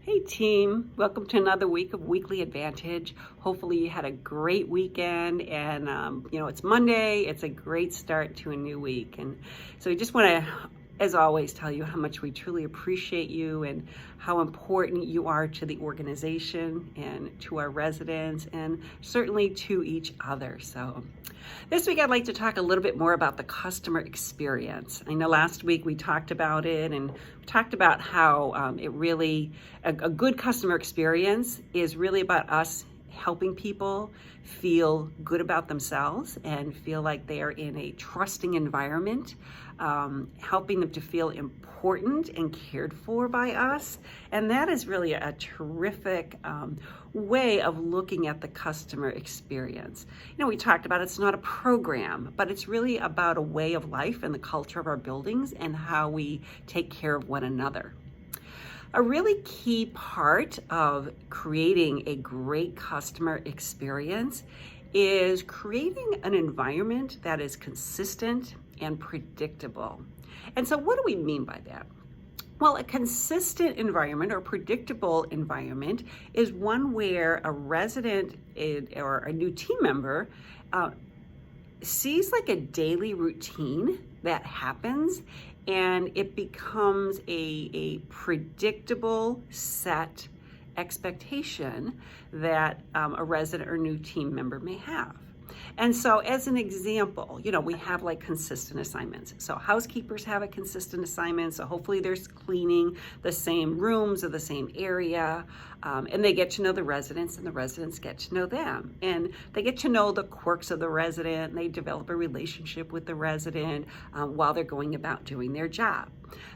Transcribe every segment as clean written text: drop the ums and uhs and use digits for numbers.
Hey team, welcome to another week of Weekly Advantage. Hopefully you had a great weekend and it's Monday. It's a great start to a new week. And so we just want to, as always, tell you how much we truly appreciate you and how important you are to the organization and to our residents and certainly to each other. So this week I'd like to talk a little bit more about the customer experience. I know last week we talked about it and talked about how a good customer experience is really about us helping people feel good about themselves and feel like they are in a trusting environment, helping them to feel important and cared for by us. And that is really a terrific way of looking at the customer experience. We talked about it's not a program, but it's really about a way of life and the culture of our buildings and how we take care of one another. A really key part of creating a great customer experience is creating an environment that is consistent and predictable. And so what do we mean by that? Well, a consistent environment or predictable environment is one where a resident or a new team member sees like a daily routine that happens, and it becomes a predictable set expectation that a resident or new team member may have. And so as an example, we have like consistent assignments. So housekeepers have a consistent assignment. So hopefully they're cleaning the same rooms or the same area. And they get to know the residents and the residents get to know them. And they get to know the quirks of the resident and they develop a relationship with the resident while they're going about doing their job.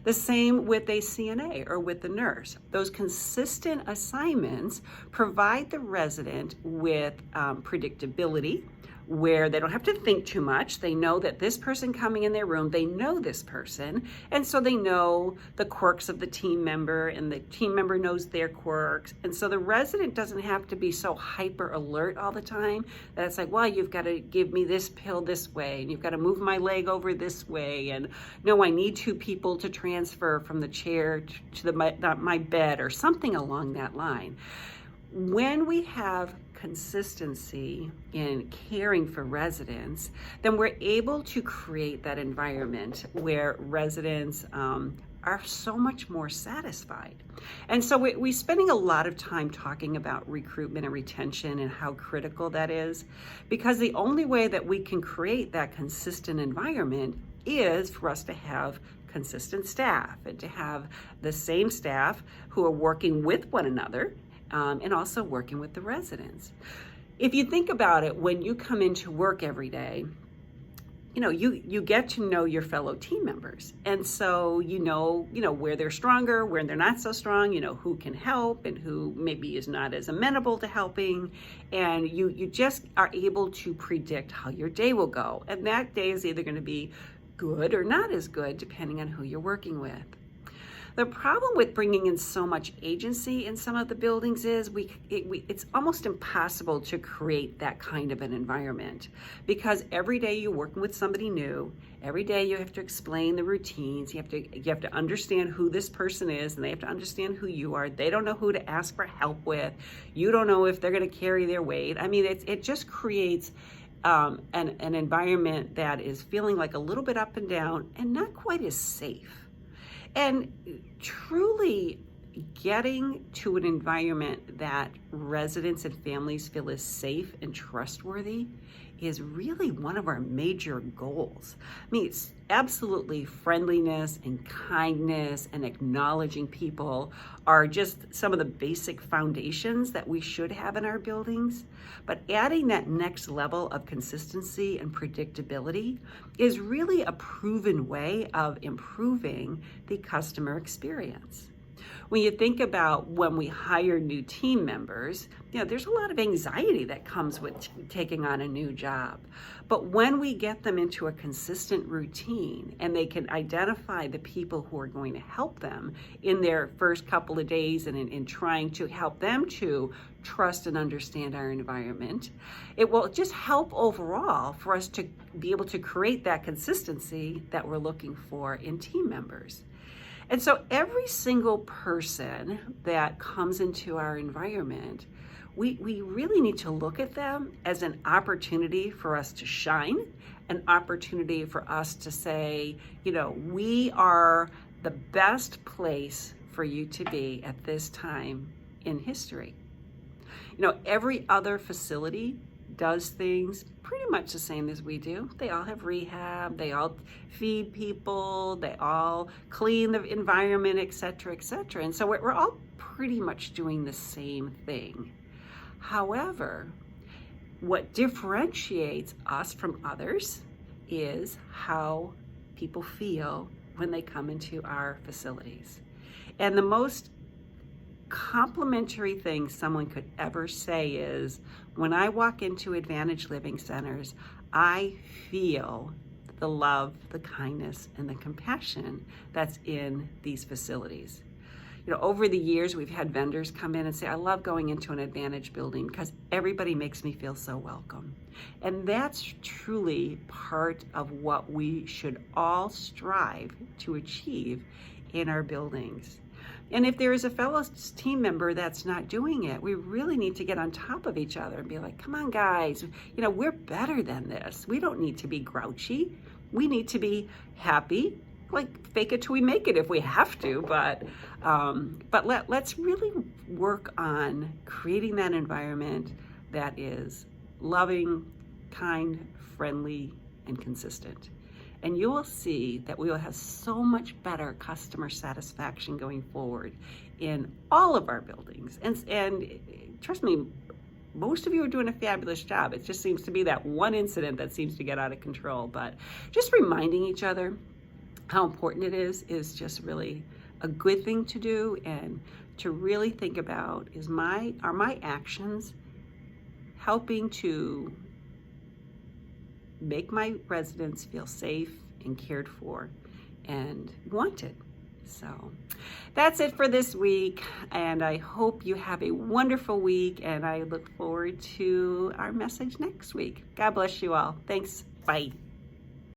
The same with a CNA or with the nurse. Those consistent assignments provide the resident with predictability, where they don't have to think too much. They know that this person coming in their room, they know this person, and so they know the quirks of the team member, and the team member knows their quirks. And so the resident doesn't have to be so hyper alert all the time that it's like, well, you've got to give me this pill this way, and you've got to move my leg over this way, and no, I need two people to transfer from the chair to my bed, or something along that line. When we have consistency in caring for residents, then we're able to create that environment where residents are so much more satisfied. And so we're spending a lot of time talking about recruitment and retention and how critical that is, because the only way that we can create that consistent environment is for us to have consistent staff and to have the same staff who are working with one another and also working with the residents. If you think about it, when you come into work every day, you get to know your fellow team members. And so you know where they're stronger, where they're not so strong, who can help and who maybe is not as amenable to helping. And you just are able to predict how your day will go. And that day is either going to be good or not as good, depending on who you're working with. The problem with bringing in so much agency in some of the buildings is it's almost impossible to create that kind of an environment, because every day you're working with somebody new. Every day you have to explain the routines. You have to understand who this person is, and they have to understand who you are. They don't know who to ask for help with. You don't know if they're going to carry their weight. I mean, it just creates an environment that is feeling like a little bit up and down and not quite as safe. And truly getting to an environment that residents and families feel is safe and trustworthy is really one of our major goals. I mean, it's absolutely friendliness and kindness and acknowledging people are just some of the basic foundations that we should have in our buildings. But adding that next level of consistency and predictability is really a proven way of improving the customer experience. When you think about when we hire new team members, there's a lot of anxiety that comes with taking on a new job. But when we get them into a consistent routine and they can identify the people who are going to help them in their first couple of days and in trying to help them to trust and understand our environment, it will just help overall for us to be able to create that consistency that we're looking for in team members. And so every single person that comes into our environment, we really need to look at them as an opportunity for us to shine, an opportunity for us to say, we are the best place for you to be at this time in history. Every other facility does things pretty much the same as we do. They all have rehab, they all feed people, they all clean the environment, et cetera, et cetera. And so we're all pretty much doing the same thing. However, what differentiates us from others is how people feel when they come into our facilities. And the most complimentary thing someone could ever say is, when I walk into Advantage Living Centers, I feel the love, the kindness, and the compassion that's in these facilities. Over the years, we've had vendors come in and say, I love going into an Advantage building because everybody makes me feel so welcome. And that's truly part of what we should all strive to achieve in our buildings. And if there is a fellow team member that's not doing it, we really need to get on top of each other and be like, come on, guys, we're better than this. We don't need to be grouchy. We need to be happy, like fake it till we make it if we have to. But let's really work on creating that environment that is loving, kind, friendly, and consistent. And you will see that we will have so much better customer satisfaction going forward in all of our buildings. And trust me, most of you are doing a fabulous job. It just seems to be that one incident that seems to get out of control. But just reminding each other how important it is just really a good thing to do, and to really think about, are my actions helping to make my residents feel safe and cared for and wanted. So that's it for this week, and I hope you have a wonderful week, and I look forward to our message next week. God bless you all. Thanks. Bye.